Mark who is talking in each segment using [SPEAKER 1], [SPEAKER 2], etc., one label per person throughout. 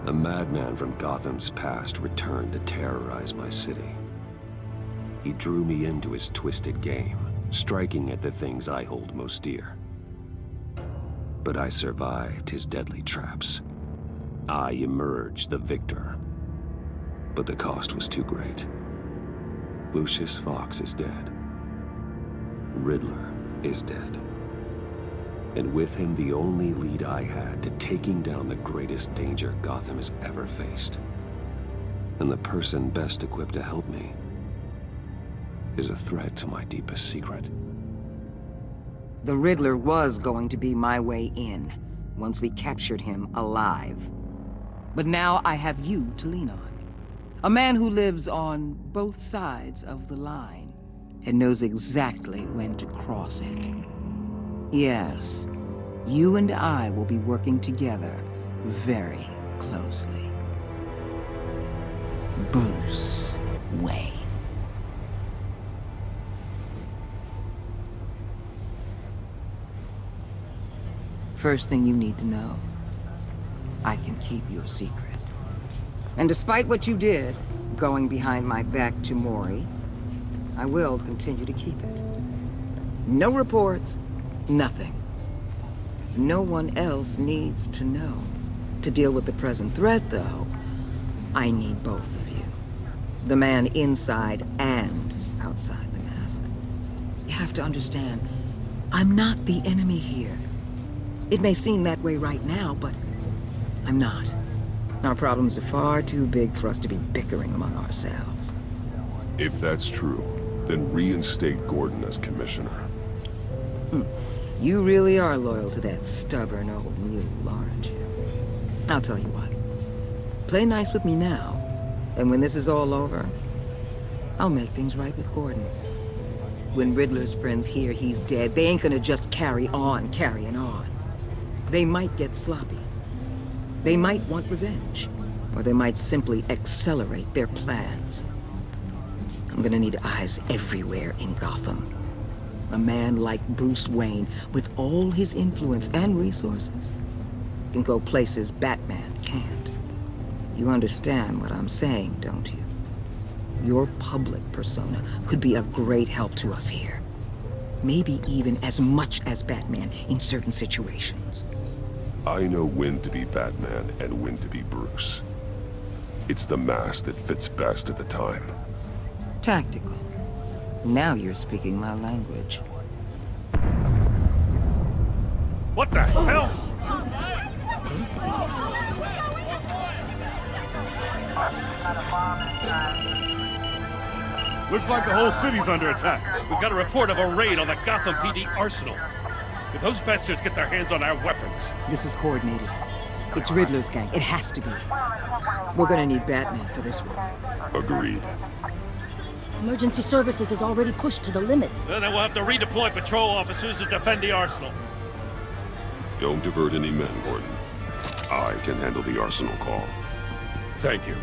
[SPEAKER 1] A madman from Gotham's past returned to terrorize my city. He drew me into his twisted game, striking at the things I hold most dear. But I survived his deadly traps. I emerged the victor. But the cost was too great. Lucius Fox is dead. Riddler is dead. And with him, the only lead I had to taking down the greatest danger Gotham has ever faced. And the person best equipped to help me is a threat to my deepest secret.
[SPEAKER 2] The Riddler was going to be my way in, once we captured him alive. But now I have you to lean on. A man who lives on both sides of the line, and knows exactly when to cross it. Yes, you and I will be working together very closely. Bruce Wayne. First thing you need to know, I can keep your secret. And despite what you did, going behind my back to Mori, I will continue to keep it. No reports, nothing. No one else needs to know. To deal with the present threat, though, I need both of you. The man inside and outside the mask. You have to understand, I'm not the enemy here. It may seem that way right now, but I'm not. Our problems are far too big for us to be bickering among ourselves.
[SPEAKER 3] If that's true, then reinstate Gordon as commissioner.
[SPEAKER 2] You really are loyal to that stubborn old mule, aren't you? I'll tell you what. Play nice with me now, and when this is all over, I'll make things right with Gordon. When Riddler's friends hear he's dead, they ain't gonna just carry on carrying on. They might get sloppy. They might want revenge, or they might simply accelerate their plans. I'm gonna need eyes everywhere in Gotham. A man like Bruce Wayne, with all his influence and resources, can go places Batman can't. You understand what I'm saying, don't you? Your public persona could be a great help to us here. Maybe even as much as Batman in certain situations.
[SPEAKER 3] I know when to be Batman and when to be Bruce. It's the mask that fits best at the time.
[SPEAKER 2] Tactical. Now you're speaking my language.
[SPEAKER 4] What the hell?
[SPEAKER 5] Looks like the whole city's under attack.
[SPEAKER 4] We've got a report of a raid on the Gotham PD arsenal. If those bastards get their hands on our weapons...
[SPEAKER 2] This is coordinated. It's Riddler's gang. It has to be. We're gonna need Batman for this one.
[SPEAKER 3] Agreed.
[SPEAKER 6] Emergency services is already pushed to the limit.
[SPEAKER 4] Then we'll have to redeploy patrol officers to defend the arsenal.
[SPEAKER 3] Don't divert any men, Gordon. I can handle the arsenal call.
[SPEAKER 4] Thank you.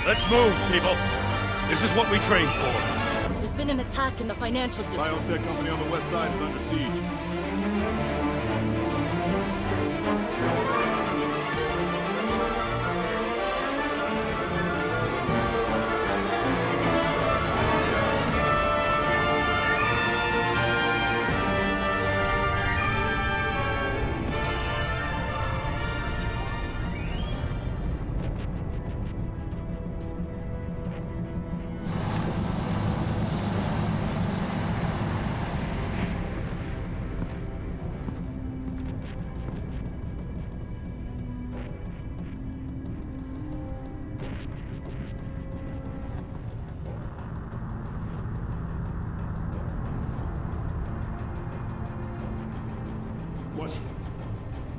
[SPEAKER 4] Let's move, people. This is what we trained for.
[SPEAKER 6] There's been an attack in the financial district.
[SPEAKER 5] Biotech company on the west side is under siege.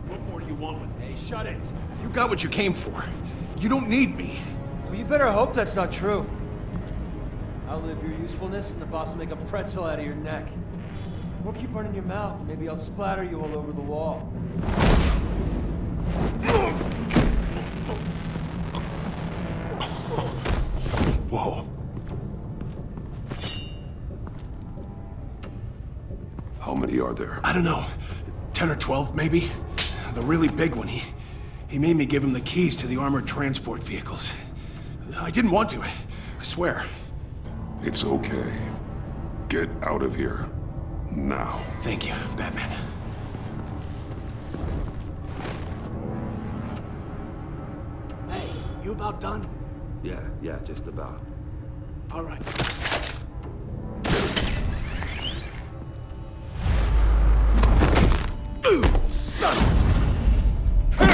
[SPEAKER 4] What more do you want with me?
[SPEAKER 7] Hey, shut it!
[SPEAKER 5] You got what you came for. You don't need me.
[SPEAKER 7] Well, you better hope that's not true. Outlive your usefulness, and the boss will make a pretzel out of your neck. Or keep running your mouth, and maybe I'll splatter you all over the wall.
[SPEAKER 3] Whoa. How many are there?
[SPEAKER 5] I don't know. 10 or 12, maybe. The really big one, he made me give him the keys to the armored transport vehicles. I didn't want to, I swear.
[SPEAKER 3] It's okay. Get out of here. Now.
[SPEAKER 5] Thank you, Batman.
[SPEAKER 8] Hey, you about done?
[SPEAKER 1] Yeah, just about.
[SPEAKER 8] All right.
[SPEAKER 5] Son of a...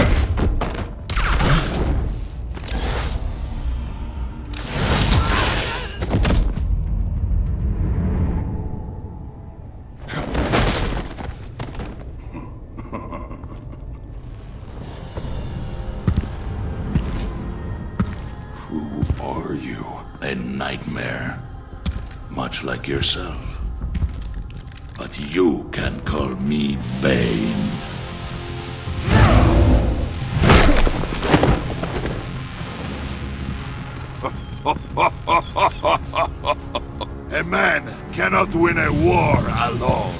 [SPEAKER 3] Who are you?
[SPEAKER 9] A nightmare. Much like yourself. But you can call me Bane. A man cannot win a war alone.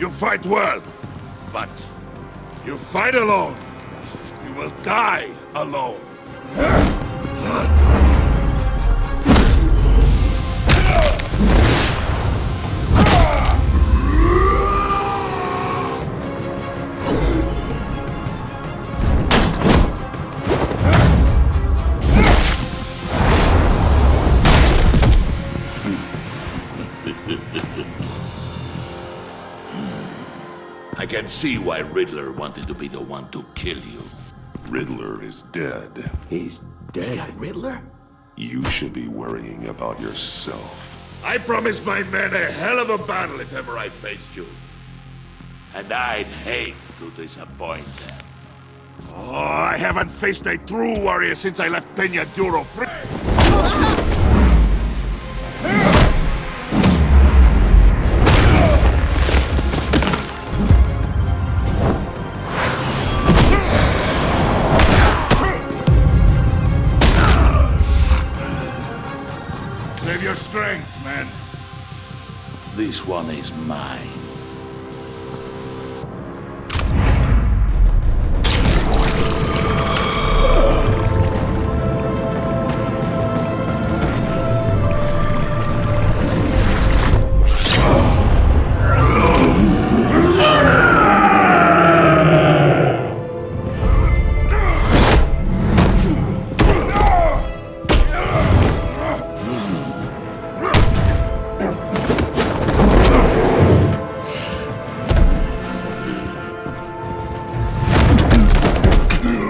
[SPEAKER 9] You fight well, but you fight alone. You will die alone. I can see why Riddler wanted to be the one to kill you.
[SPEAKER 3] Riddler is dead.
[SPEAKER 1] He's dead.
[SPEAKER 8] Riddler?
[SPEAKER 3] You should be worrying about yourself.
[SPEAKER 9] I promised my men a hell of a battle if ever I faced you. And I'd hate to disappoint them. Oh, I haven't faced a true warrior since I left Peña Duro. Save your strength, man. This one is mine.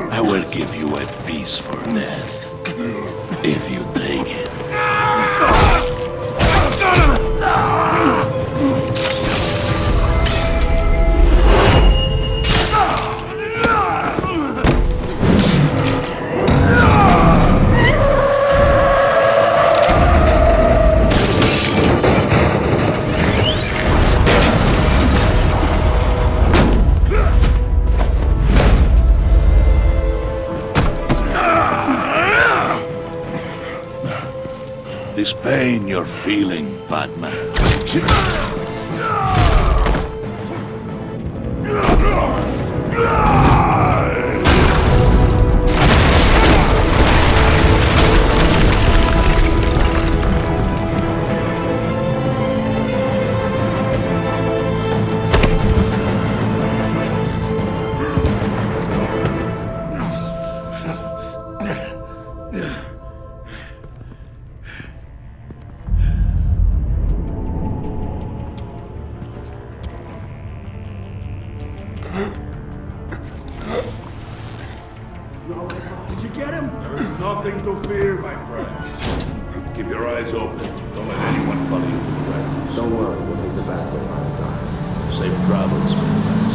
[SPEAKER 9] I will give you a piece for death, if you take it. This pain you're feeling, Batman.
[SPEAKER 5] Did you get him?
[SPEAKER 9] There is nothing to fear, my friend. Keep your eyes open. Don't let anyone follow you to the warehouse.
[SPEAKER 1] Don't worry, we'll take the back way on the docks.
[SPEAKER 9] Safe travels, my friends.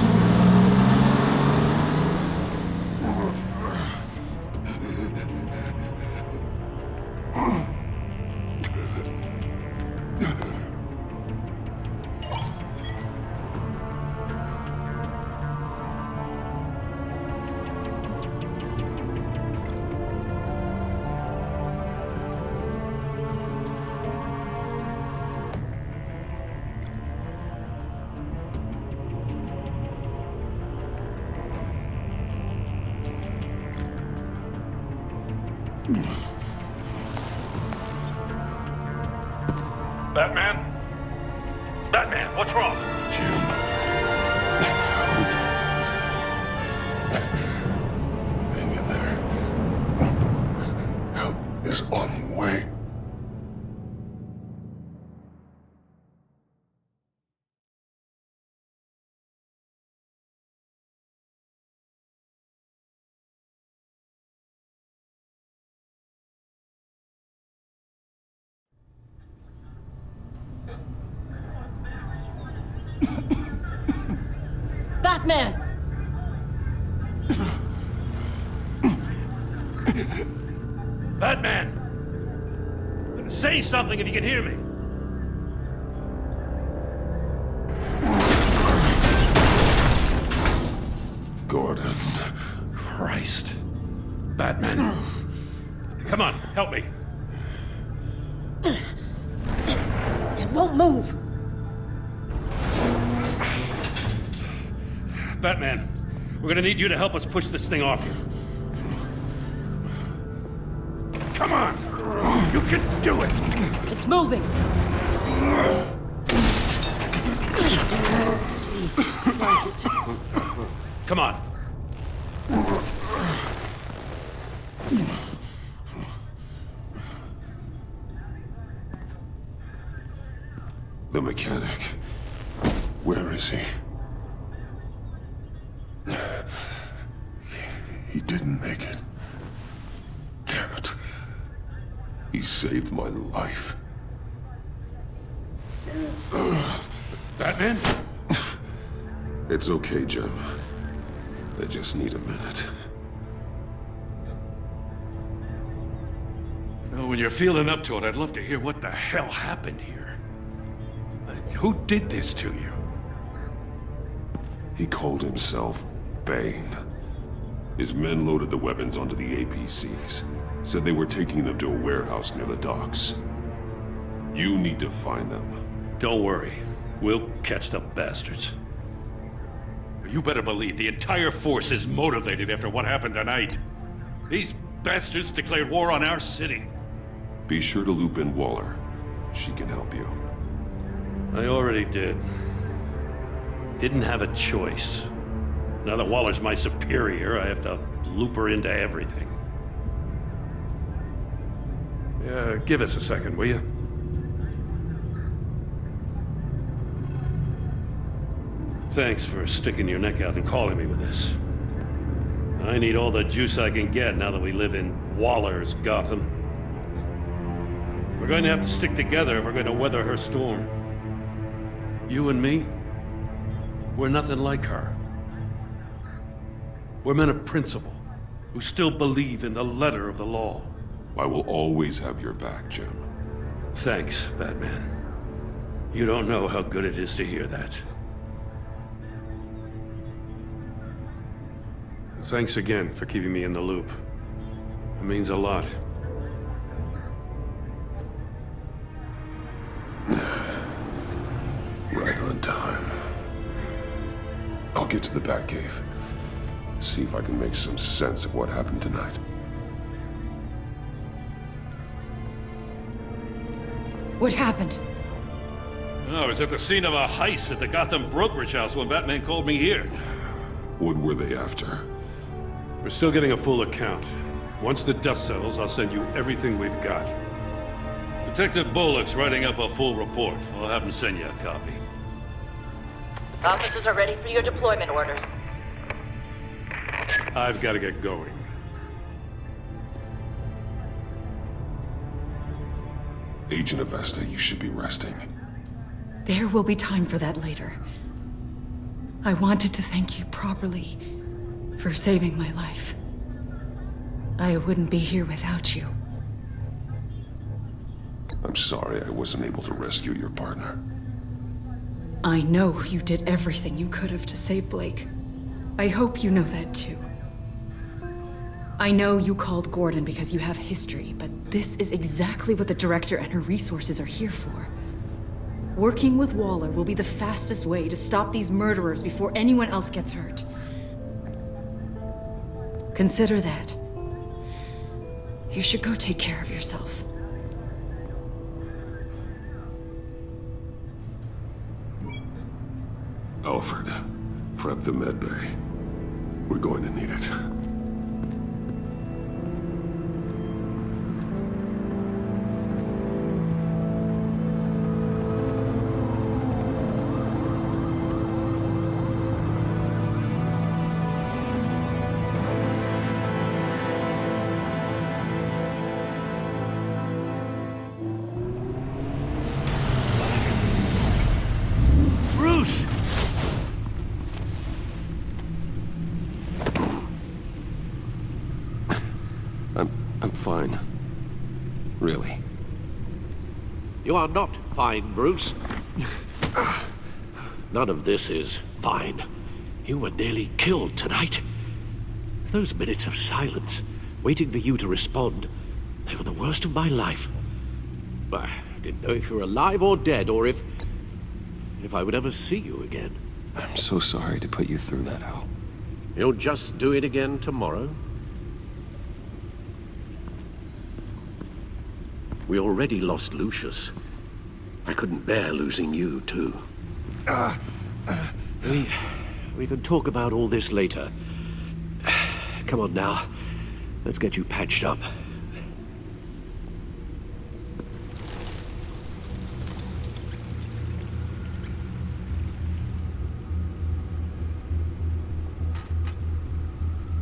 [SPEAKER 4] Batman? Batman, what's wrong?
[SPEAKER 3] Jim. Hang in there. Help is on the way.
[SPEAKER 6] Batman!
[SPEAKER 4] Batman! Say something if you can hear me.
[SPEAKER 3] Gordon.
[SPEAKER 4] Christ. Batman. Come on, help me.
[SPEAKER 6] It won't move!
[SPEAKER 4] Batman, we're gonna need you to help us push this thing off you. Come on! You can do it!
[SPEAKER 6] It's moving! Jesus Christ.
[SPEAKER 4] Come on.
[SPEAKER 3] The mechanic. Where is he? He didn't make it. Damn it. He saved my life.
[SPEAKER 4] Batman?
[SPEAKER 3] It's okay, Jim. I just need a minute.
[SPEAKER 4] Well, when you're feeling up to it, I'd love to hear what the hell happened here. Who did this to you?
[SPEAKER 3] He called himself Bane. His men loaded the weapons onto the APCs. Said they were taking them to a warehouse near the docks. You need to find them.
[SPEAKER 4] Don't worry. We'll catch the bastards. You better believe the entire force is motivated after what happened tonight. These bastards declared war on our city.
[SPEAKER 3] Be sure to loop in Waller. She can help you.
[SPEAKER 4] I already did. Didn't have a choice. Now that Waller's my superior, I have to loop her into everything. Yeah, give us a second, will you? Thanks for sticking your neck out and calling me with this. I need all the juice I can get now that we live in Waller's Gotham. We're going to have to stick together if we're going to weather her storm. You and me, we're nothing like her. We're men of principle, who still believe in the letter of the law.
[SPEAKER 3] I will always have your back, Jim.
[SPEAKER 4] Thanks, Batman. You don't know how good it is to hear that. Thanks again for keeping me in the loop. It means a lot.
[SPEAKER 3] Right on time. I'll get to the Batcave. See if I can make some sense of what happened tonight.
[SPEAKER 6] What happened?
[SPEAKER 4] I was at the scene of a heist at the Gotham brokerage house when Batman called me here.
[SPEAKER 3] What were they after?
[SPEAKER 4] We're still getting a full account. Once the dust settles, I'll send you everything we've got. Detective Bullock's writing up a full report. I'll have him send you a copy.
[SPEAKER 10] Officers are ready for your deployment orders.
[SPEAKER 4] I've got to get going.
[SPEAKER 3] Agent Avesta, you should be resting.
[SPEAKER 11] There will be time for that later. I wanted to thank you properly for saving my life. I wouldn't be here without you.
[SPEAKER 3] I'm sorry I wasn't able to rescue your partner.
[SPEAKER 11] I know you did everything you could have to save Blake. I hope you know that too. I know you called Gordon because you have history, but this is exactly what the Director and her resources are here for. Working with Waller will be the fastest way to stop these murderers before anyone else gets hurt. Consider that. You should go take care of yourself.
[SPEAKER 3] Alfred, prep the med bay. We're going to need it.
[SPEAKER 4] Bruce!
[SPEAKER 1] I'm fine. Really.
[SPEAKER 10] You are not fine, Bruce. None of this is fine. You were nearly killed tonight. Those minutes of silence, waiting for you to respond, they were the worst of my life. I didn't know if you were alive or dead, or if I would ever see you again.
[SPEAKER 1] I'm so sorry to put you through that, Al.
[SPEAKER 10] You'll just do it again tomorrow? We already lost Lucius. I couldn't bear losing you, too. We can talk about all this later. Come on now. Let's get you patched up.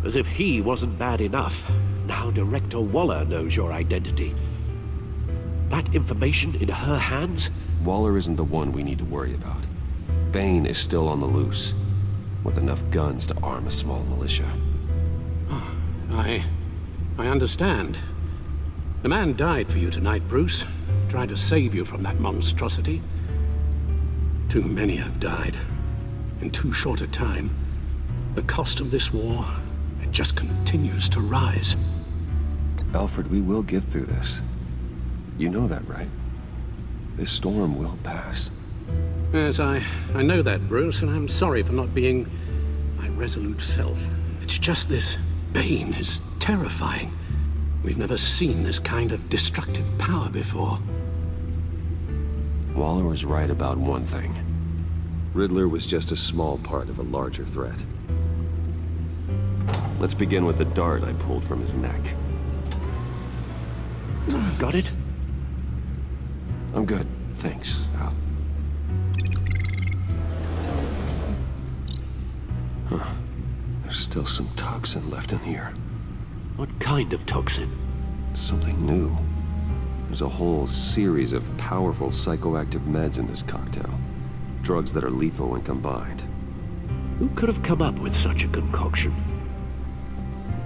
[SPEAKER 10] As if he wasn't bad enough, now Director Waller knows your identity. That information in her hands?
[SPEAKER 1] Waller isn't the one we need to worry about. Bane is still on the loose, with enough guns to arm a small militia.
[SPEAKER 10] I understand. The man died for you tonight, Bruce. Tried to save you from that monstrosity. Too many have died. In too short a time. The cost of this war, it just continues to rise.
[SPEAKER 1] Alfred, we will get through this. You know that, right? This storm will pass.
[SPEAKER 10] Yes, I know that, Bruce, and I'm sorry for not being my resolute self. It's just this Bane is terrifying. We've never seen this kind of destructive power before.
[SPEAKER 1] Waller was right about one thing. Riddler was just a small part of a larger threat. Let's begin with the dart I pulled from his neck.
[SPEAKER 10] Got it?
[SPEAKER 1] I'm good, thanks, Al. Huh. There's still some toxin left in here.
[SPEAKER 10] What kind of toxin?
[SPEAKER 1] Something new. There's a whole series of powerful psychoactive meds in this cocktail. Drugs that are lethal when combined.
[SPEAKER 10] Who could have come up with such a concoction?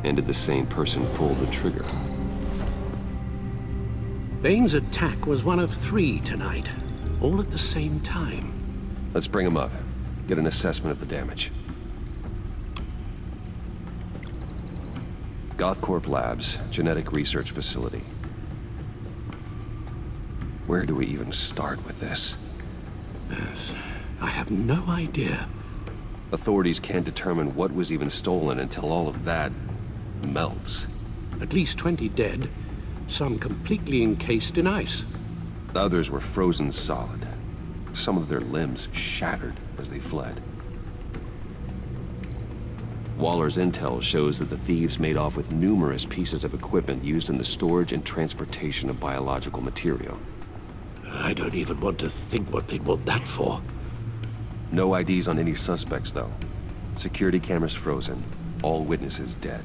[SPEAKER 1] And did the same person pull the trigger?
[SPEAKER 10] Bane's attack was one of 3 tonight, all at the same time.
[SPEAKER 1] Let's bring him up. Get an assessment of the damage. Gothcorp Labs, genetic research facility. Where do we even start with this?
[SPEAKER 10] Yes, I have no idea.
[SPEAKER 1] Authorities can't determine what was even stolen until all of that melts.
[SPEAKER 10] At least 20 dead, some completely encased in ice.
[SPEAKER 1] Others were frozen solid. Some of their limbs shattered as they fled. Waller's intel shows that the thieves made off with numerous pieces of equipment used in the storage and transportation of biological material.
[SPEAKER 10] I don't even want to think what they'd want that for.
[SPEAKER 1] No IDs on any suspects, though. Security cameras frozen. All witnesses dead.